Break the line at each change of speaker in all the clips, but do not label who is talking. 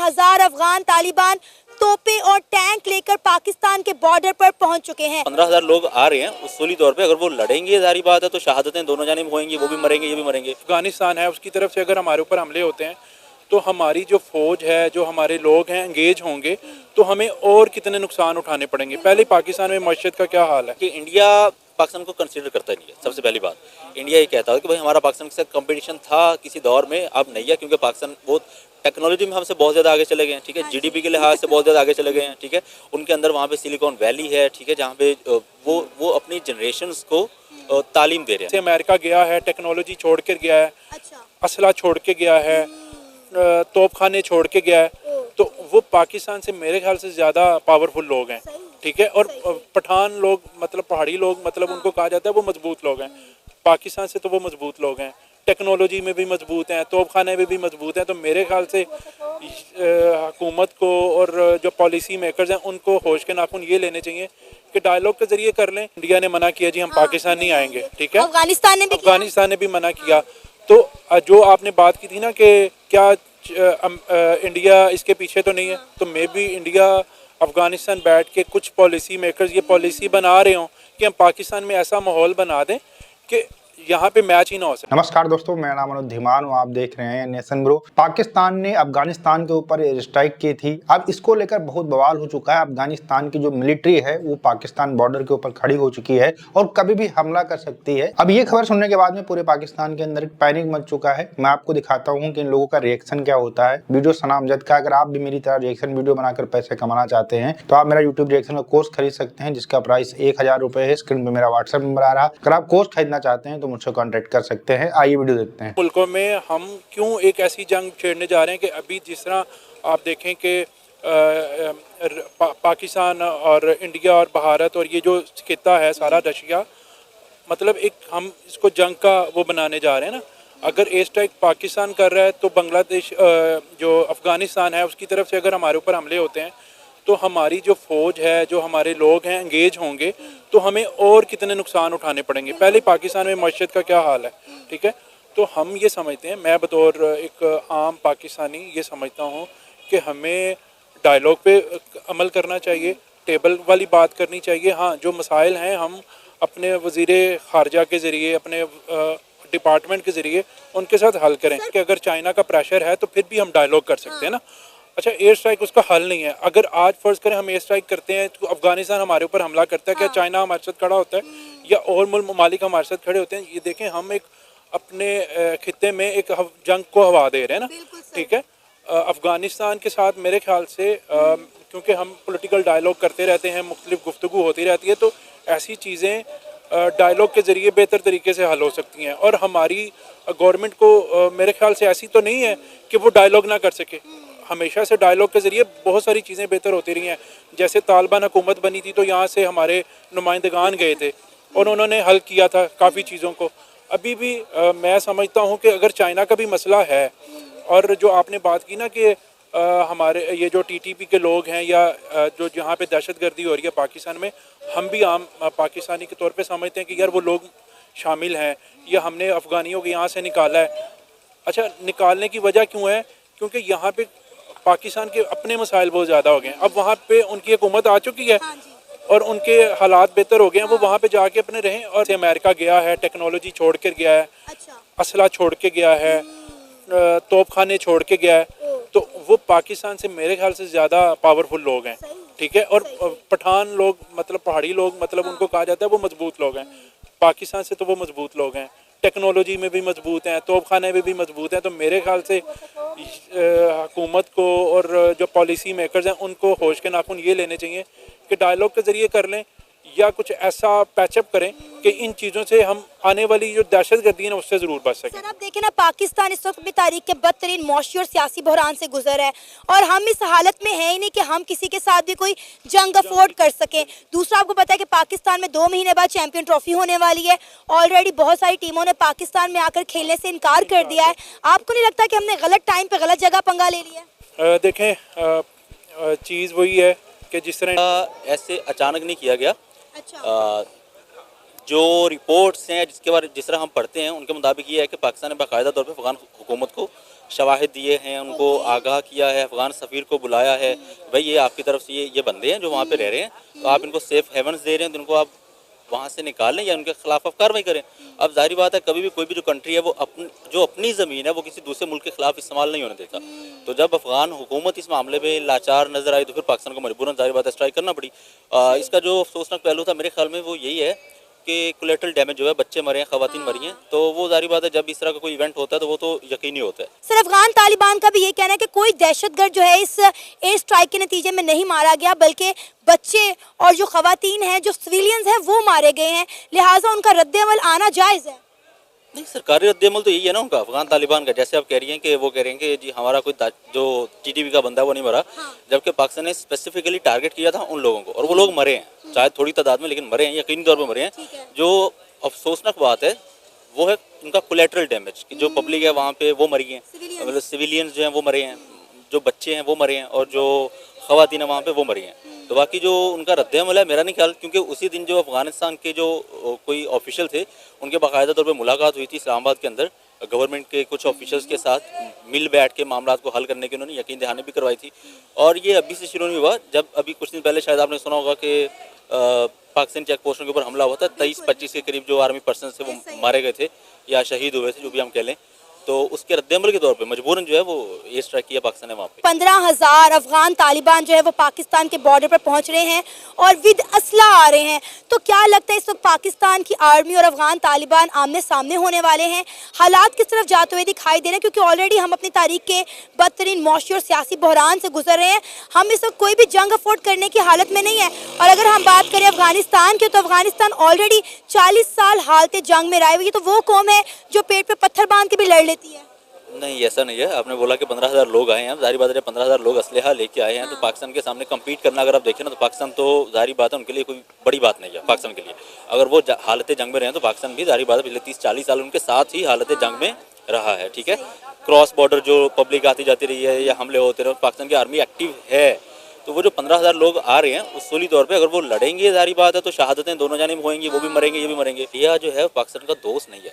15,000 अफगान तालिबान तोपे और टैंक लेकर पाकिस्तान के बॉर्डर पर पहुंच चुके हैं।
15,000 लोग आ रहे हैं उसूली तौर पे, अगर वो लड़ेंगे जारी बात है तो शहादतें दोनों जानिब होंगी, वो भी मरेंगे ये भी मरेंगे।
अफगानिस्तान है उसकी तरफ से अगर हमारे ऊपर हमले होते हैं तो हमारी जो फौज है, जो हमारे लोग हैं एंगेज होंगे तो हमें और कितने नुकसान उठाने पड़ेंगे। पहले पाकिस्तान में मस्जिद का क्या हाल है
कि इंडिया पाकिस्तान को कंसीडर करता नहीं है। सबसे पहली बात, इंडिया ये कहता है कि भाई हमारा पाकिस्तान के साथ कंपटीशन था किसी दौर में, अब नहीं है, क्योंकि पाकिस्तान बहुत टेक्नोलॉजी में हमसे बहुत ज़्यादा आगे चले गए हैं, ठीक है, जीडीपी के लिहाज से बहुत ज़्यादा आगे चले गए हैं, ठीक है। उनके अंदर वहाँ पे सिलिकॉन वैली है, ठीक है, जहाँ पे वो अपनी जनरेशंस को तालीम दे रहे हैं।
अमेरिका गया है, टेक्नोलॉजी छोड़ कर गया है,
अच्छा।
असला छोड़ के गया है, तोपखाने छोड़ के गया है, तो वो पाकिस्तान से मेरे ख्याल से ज़्यादा पावरफुल लोग हैं, ठीक है। और पठान लोग मतलब पहाड़ी लोग मतलब उनको कहा जाता है वो मजबूत लोग हैं। पाकिस्तान से तो वो मजबूत लोग हैं, टेक्नोलॉजी में भी मजबूत हैं, तोपखाने में भी मजबूत हैं। तो मेरे ख्याल से हुकूमत को और जो पॉलिसी मेकर्स हैं उनको होश के नाखून ये लेने चाहिए कि डायलॉग के जरिए कर लें। इंडिया ने मना किया जी हम पाकिस्तान नहीं आएंगे, ठीक है, अफगानिस्तान ने भी मना किया। तो जो आपने बात की थी ना कि क्या इंडिया इसके पीछे तो नहीं है, तो मे बी इंडिया अफगानिस्तान बैठ के कुछ पॉलिसी मेकर्स ये पॉलिसी बना रहे हों कि हम पाकिस्तान में ऐसा माहौल बना दें कि यहाँ पे मैच ही ना हो सके।
नमस्कार दोस्तों, मेरा नाम अनुज धीमान हूँ, आप देख रहे हैं नेशन ब्रो। पाकिस्तान ने अफगानिस्तान के ऊपर एयर स्ट्राइक की थी। अब इसको लेकर बहुत बवाल हो चुका है। अफगानिस्तान की जो मिलिट्री है वो पाकिस्तान बॉर्डर के ऊपर खड़ी हो चुकी है और कभी भी हमला कर सकती है। अब ये खबर सुनने के बाद में पूरे पाकिस्तान के अंदर पैनिक मच चुका है। मैं आपको दिखाता हूँ कि इन लोगों का रिएक्शन क्या होता है वीडियो सनामजद का। अगर आप भी मेरी तरह रिएक्शन वीडियो बनाकर पैसे कमाना चाहते हैं तो आप मेरा यूट्यूब रिएक्शन का कोर्स खरीद सकते हैं, जिसका प्राइस 1000 रुपए है। स्क्रीन पे मेरा व्हाट्सएप नंबर आ रहा है। अगर आप कोर्स खरीदना चाहते हैं तो मुझसे कॉन्टेक्ट कर सकते हैं। आइए वीडियो देखते हैं।
मुल्कों में हम क्यों एक ऐसी जंग छेड़ने जा रहे हैं कि अभी जिस तरह आप देखें कि पाकिस्तान और इंडिया और भारत और ये जो खिता है सारा रशिया, मतलब एक हम इसको जंग का वो बनाने जा रहे हैं ना। अगर एयर स्ट्राइक पाकिस्तान कर रहा है तो बांग्लादेश जो अफगानिस्तान है उसकी तरफ से अगर हमारे ऊपर हमले होते हैं तो हमारी जो फौज है, जो हमारे लोग हैं एंगेज होंगे तो हमें और कितने नुकसान उठाने पड़ेंगे। पहले पाकिस्तान में मस्जिद का क्या हाल है, ठीक है। तो हम ये समझते हैं, मैं बतौर एक आम पाकिस्तानी ये समझता हूँ कि हमें डायलॉग पे अमल करना चाहिए, टेबल वाली बात करनी चाहिए। हाँ, जो मसाइल हैं हम अपने वज़ीर ख़ारजा के ज़रिए, अपने डिपार्टमेंट के ज़रिए उनके साथ हल करें कि अगर चाइना का प्रेशर है तो फिर भी हम डायलॉग कर सकते हैं ना। अच्छा, एयर स्ट्राइक उसका हल नहीं है। अगर आज फर्ज करें हम एयर स्ट्राइक करते हैं तो अफगानिस्तान हमारे ऊपर हमला करता है, क्या चाइना हमारे साथ खड़ा होता है या और ममालिक हमारे साथ खड़े होते हैं? ये देखें, हम एक अपने खिते में एक जंग को हवा दे रहे हैं ना, ठीक है। अफगानिस्तान के साथ मेरे ख्याल से क्योंकि हम पॉलिटिकल डायलॉग करते रहते हैं, मुख्तलिफ गुफ्तगू होती रहती है, तो ऐसी चीज़ें डायलॉग के ज़रिए बेहतर तरीके से हल हो सकती हैं। और हमारी गवर्नमेंट को मेरे ख्याल से ऐसी तो नहीं है कि वो डायलॉग ना कर सके। हमेशा से डायलॉग के ज़रिए बहुत सारी चीज़ें बेहतर होती रही हैं। जैसे तालिबान हुकूमत बनी थी तो यहाँ से हमारे नुमाइंदगान गए थे और उन्होंने हल किया था काफ़ी चीज़ों को। अभी भी मैं समझता हूँ कि अगर चाइना का भी मसला है, और जो आपने बात की ना कि हमारे ये जो टीटीपी के लोग हैं या जो जहाँ पे दहशतगर्दी हो रही है पाकिस्तान में, हम भी आम पाकिस्तानी के तौर पे समझते हैं कि यार वो लोग शामिल हैं या हमने अफ़गानियों को यहाँ से निकाला है। अच्छा, निकालने की वजह क्यों है? क्योंकि यहाँ पे पाकिस्तान के अपने मसाइल बहुत ज़्यादा हो गए हैं। अब वहाँ पे उनकी हुकूमत आ चुकी है और उनके हालात बेहतर हो गए हैं, वो वहाँ पे जाके अपने रहें। और अमेरिका गया है, टेक्नोलॉजी छोड़ कर गया है, असला छोड़ के गया है, तोपखाने छोड़ के गया है, तो वो पाकिस्तान से मेरे ख्याल से ज़्यादा पावरफुल लोग हैं, ठीक है। और पठान लोग मतलब पहाड़ी लोग मतलब उनको कहा जाता है वो मजबूत लोग हैं। पाकिस्तान से तो वो मजबूत लोग हैं, टेक्नोलॉजी में भी मजबूत हैं, तोपखाने में भी मजबूत हैं। तो मेरे ख्याल से हुकूमत को और जो पॉलिसी मेकर्स हैं उनको होश के नाखून ये लेने चाहिए कि डायलॉग के ज़रिए कर लें या कुछ ऐसा पैचअप करें कि इन चीज़ों से हम आने वाली जो दहशतगर्दी है ना उससे ज़रूर बच सकें।
सर, आप देखें ना, पाकिस्तान इस वक्त अपनी तारीख के बदतरीन मौशी और सियासी बहरान से गुजर है और हम इस हालत में है ही नहीं कि हम किसी के साथ भी कोई जंग अफोर्ड कर सकें। दूसरा, आपको पता है कि पाकिस्तान में 2 महीने बाद चैंपियन ट्रॉफी होने वाली है। ऑलरेडी बहुत सारी टीमों ने पाकिस्तान में आकर खेलने से इनकार कर दिया है। आपको नहीं लगता कि हमने गलत टाइम पे गलत जगह पंगा ले लिया है?
देखें, चीज़ वही है कि जिस तरह
ऐसे अचानक नहीं किया गया।
अच्छा।
जो रिपोर्ट्स हैं जिस तरह हम पढ़ते हैं उनके मुताबिक ये है कि पाकिस्तान ने बाकायदा तौर पे अफगान हुकूमत को शवाहिद दिए हैं, उनको आगाह किया है, अफगान सफ़ीर को बुलाया है, भाई ये आपकी तरफ से ये बंदे हैं जो वहाँ पे रह रहे हैं, तो आप इनको सेफ हेवन्स दे रहे हैं, तो इनको आप वहाँ से निकाल लें या उनके खिलाफ आप कार्रवाई करें। अब जाहिर बात है कभी भी कोई भी जो कंट्री है वो अपनी ज़मीन है वो किसी दूसरे मुल्क के खिलाफ इस्तेमाल नहीं होने देता। तो जब अफगान हुकूमत इस मामले में लाचार नजर आई तो फिर पाकिस्तान को मजबूरन जाहिर बात है स्ट्राइक करना पड़ी। इसका जो अफसोसनाक पहलू था मेरे ख्याल में वो यही है कि कोलेटरल डैमेज जो है, बच्चे मरे हैं, खवातीन मरी हैं, तो वो जाहिर बात है जब इस तरह का कोई इवेंट होता है तो वो तो यकीनी होता है।
सर, अफगान तालिबान का भी ये कहना है कि कोई दहशतगर्द जो है इस एयर स्ट्राइक के नतीजे में नहीं मारा गया, बल्कि बच्चे और जो खवातीन हैं, जो सिविलियंस हैं, वो मारे गए हैं, लिहाजा उनका रद्द-ए-अमल आना जायज़ है।
नहीं, सरकारी रद्द-ए-अमल तो यही है ना उनका, अफगान तालिबान का। जैसे आप कह रही हैं कि वो कह रहे हैं कि जी हमारा कोई जो टीटीपी का बंदा है वो नहीं मरा, जबकि पाकिस्तान ने स्पेसिफिकली टारगेट किया था उन लोगों को और वो लोग मरे हैं, शायद थोड़ी तादाद में, लेकिन मरे हैं, यकीनी तौर पर मरे हैं। जो अफसोसनाक बात है वो है उनका कोलेटरल डैमेज, कि जो पब्लिक है वहाँ पे वो मरी है, मतलब सिविलियंस जो हैं वो मरे हैं, जो बच्चे हैं वो मरे हैं और जो खवातीन है वहाँ पे वो मरी हैं। तो बाकी जो उनका रद्द-ए-अमल है मेरा नहीं ख्याल, क्योंकि उसी दिन जो अफगानिस्तान के जो कोई ऑफिशियल थे उनके बाकायदा तौर पे मुलाकात हुई थी इस्लामाबाद के अंदर, गवर्नमेंट के कुछ ऑफिशियल्स के साथ मिल बैठ के मामला को हल करने की उन्होंने यकीन दहानी भी करवाई थी। और ये अभी से शुरू नहीं हुआ, जब अभी कुछ दिन पहले शायद आपने सुना होगा कि पाकिस्तानी चेक पोस्टों के ऊपर हमला हुआ था, 23-25 के करीब जो आर्मी पर्सन थे वो मारे गए थे या शहीद हुए थे, जो भी हम कह लें, तो उसके रद्द-ए-अमल के तौर पे मजबूरन जो है वो ये स्ट्राइक किया पाकिस्तान ने वहाँ पे।
15,000 अफगान तालिबान जो है वो पाकिस्तान के बॉर्डर पर पहुंच रहे हैं और विद असला आ रहे हैं। तो क्या लगता है इस वक्त पाकिस्तान की आर्मी और अफगान तालिबान आमने सामने होने वाले हैं? हालात किस तरफ जाते हुए दिखाई दे रहे हैं? क्योंकि ऑलरेडी हम अपनी तारीख के बदतरीन मौशी और सियासी बहरान से गुजर रहे हैं। हम इस वक्त कोई भी जंग अफोर्ड करने की हालत में नहीं है। और अगर हम बात करें अफगानिस्तान की, तो अफगानिस्तान ऑलरेडी 40 साल हालत जंग में रही हुई है। तो वो कौम है जो पेट पे पत्थर बांध के भी लड़ लेती है।
नहीं, ऐसा नहीं है। आपने बोला कि 15,000 लोग आए हैं, जाहिर बात है 15,000 लोग असलहा लेके आए हैं, तो पाकिस्तान के सामने कम्पीट करना अगर आप देखें ना, तो पाकिस्तान तो जाहिर बात है उनके लिए कोई बड़ी बात नहीं है पाकिस्तान के लिए। अगर वो हालत जंग में रहे हैं तो पाकिस्तान भी जाहिर बात है पिछले 30-40 साल उनके साथ ही हालत जंग में रहा है, ठीक है। क्रॉस बॉर्डर जो पब्लिक आती जाती रही है या हमले होते रहे, पाकिस्तान की आर्मी एक्टिव है। तो वो जो 15,000 लोग आ रहे हैं उसूली तौर पे अगर वो लड़ेंगे, जाहिर बात है तो शहादतें दोनों जानिब होंगी, वो भी मरेंगे ये भी मरेंगे। इंडिया जो है पाकिस्तान का दोस्त नहीं है,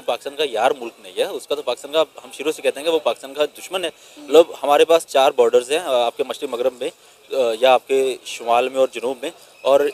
पाकिस्तान का यार मुल्क नहीं है, उसका तो पाकिस्तान का हम शुरू से कहते हैं कि वो पाकिस्तान का दुश्मन है। मतलब हमारे पास 4 बॉर्डर्स हैं, आपके मशरिक मगरब में या आपके शुमाल में और जनूब में, और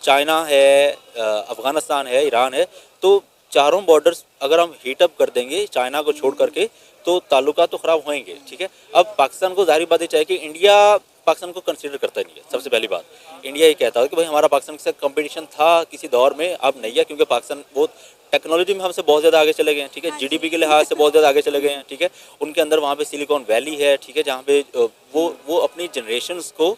चाइना है, अफ़गानिस्तान है, ईरान है। तो चारों बॉर्डर्स अगर हम हीट अप कर देंगे चाइना को छोड़ करके तो ताल्लुकात तो ख़राब होंगे, ठीक है। अब पाकिस्तान को जाहिर बात चाहिए कि इंडिया पाकिस्तान को कंसीडर करता नहीं है। सबसे पहली बात, इंडिया ये कहता है कि भाई हमारा पाकिस्तान के साथ कंपटीशन था किसी दौर में, अब नहीं है, क्योंकि पाकिस्तान बहुत टेक्नोलॉजी में हमसे बहुत ज़्यादा आगे चले गए हैं, ठीक है। जीडीपी के लिहाज से बहुत ज़्यादा आगे चले गए हैं, ठीक है। उनके अंदर वहाँ पे सिलिकॉन वैली है, ठीक है, जहाँ पे वो अपनी जनरेशंस को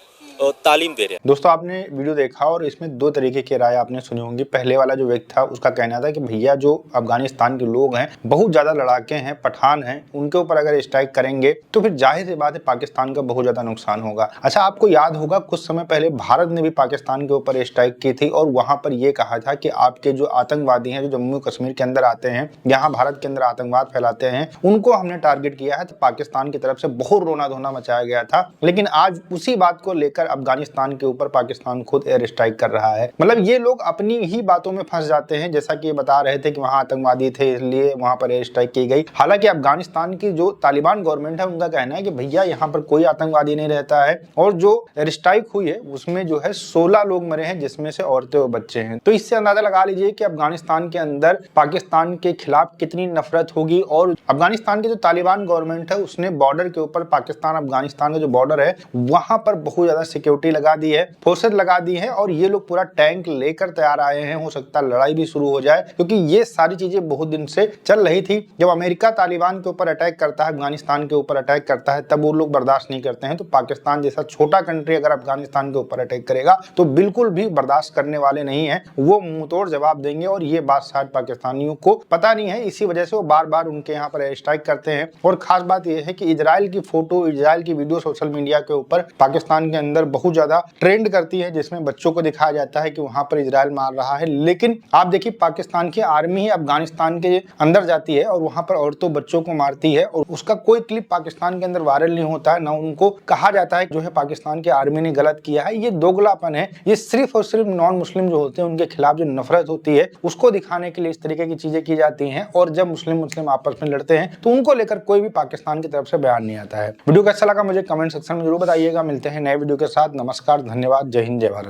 तालीम दे रहे हैं।
दोस्तों, आपने वीडियो देखा और इसमें 2 तरीके की राय आपने सुनी होंगी। पहले वाला जो व्यक्ति था उसका कहना था कि भैया जो अफगानिस्तान के लोग हैं बहुत ज्यादा लड़ाके हैं, पठान हैं, उनके ऊपर अगर स्ट्राइक करेंगे तो फिर जाहिर सी बात है पाकिस्तान का बहुत ज्यादा नुकसान होगा। अच्छा, आपको याद होगा कुछ समय पहले भारत ने भी पाकिस्तान के ऊपर स्ट्राइक की थी और वहां पर यह कहा था कि आपके जो आतंकवादी हैं जो जम्मू कश्मीर के अंदर आते हैं, यहाँ भारत के अंदर आतंकवाद फैलाते हैं, उनको हमने टारगेट किया है। तो पाकिस्तान की तरफ से बहुत रोना धोना मचाया गया था। लेकिन आज उसी बात को लेकर अफगानिस्तान के ऊपर पाकिस्तान खुद एयर स्ट्राइक कर रहा है। मतलब ये लोग अपनी ही बातों में फंस जाते हैं, जैसा कि ये बता रहे थे कि वहां आतंकवादी थे इसलिए वहां पर एयर स्ट्राइक की गई। हालांकि अफगानिस्तान की जो तालिबान गवर्नमेंट है उनका कहना है कि भैया यहाँ पर कोई आतंकवादी नहीं रहता है, और जो एयर स्ट्राइक हुई है उसमें जो है 16 लोग मरे हैं, जिसमें से औरतें और बच्चे हैं। तो इससे अंदाजा लगा लीजिए कि अफगानिस्तान के अंदर पाकिस्तान के खिलाफ कितनी नफरत होगी। और अफगानिस्तान की जो तालिबान गवर्नमेंट है उसने बॉर्डर के ऊपर, पाकिस्तान अफगानिस्तान का जो बॉर्डर है वहां पर बहुत ज्यादा सिक्योरिटी लगा दी है, फोर्सेज लगा दी है, और ये लोग पूरा टैंक लेकर तैयार आए हैं। हो सकता है लड़ाई भी शुरू हो जाए, क्योंकि ये सारी चीजें बहुत दिन से चल रही थी। जब अमेरिका तालिबान के ऊपर अटैक करता है, अफगानिस्तान के ऊपर अटैक करता है, तब वो लोग बर्दाश्त नहीं करते हैं। तो पाकिस्तान जैसा छोटा कंट्री अगर अफगानिस्तान के ऊपर अटैक करेगा तो बिल्कुल भी बर्दाश्त करने वाले नहीं है, वो मुंहतोड़ जवाब देंगे। और ये बात शायद पाकिस्तानियों को पता नहीं है, इसी वजह से वो बार बार उनके यहाँ पर एयर स्ट्राइक करते हैं। और खास बात यह है कि इजराइल की फोटो, इजराइल की वीडियो सोशल मीडिया के ऊपर पाकिस्तान के अंदर बहुत ज्यादा ट्रेंड करती है, जिसमें बच्चों को दिखाया जाता है कि वहां पर इजराइल मार रहा है। लेकिन आप देखिए पाकिस्तान की आर्मी ही अफगानिस्तान के अंदर जाती है और वहां पर औरतों बच्चों को मारती है और उसका कोई क्लिप पाकिस्तान के अंदर वायरल नहीं होता है, ना उनको कहा जाता है जो है पाकिस्तान की आर्मी ने गलत किया है। ये दोगलापन है, ये सिर्फ और सिर्फ नॉन मुस्लिम जो होते हैं उनके खिलाफ जो नफरत होती है उसको दिखाने के लिए इस तरीके की चीजें की जाती हैं। और जब मुस्लिम आपस में लड़ते हैं तो उनको लेकर कोई भी पाकिस्तान की तरफ से बयान नहीं आता है। वीडियो कैसा लगा मुझे कमेंट सेक्शन में जरूर बताइएगा। मिलते हैं नए वीडियो के साथ। नमस्कार, धन्यवाद, जय हिंद, जय भारत।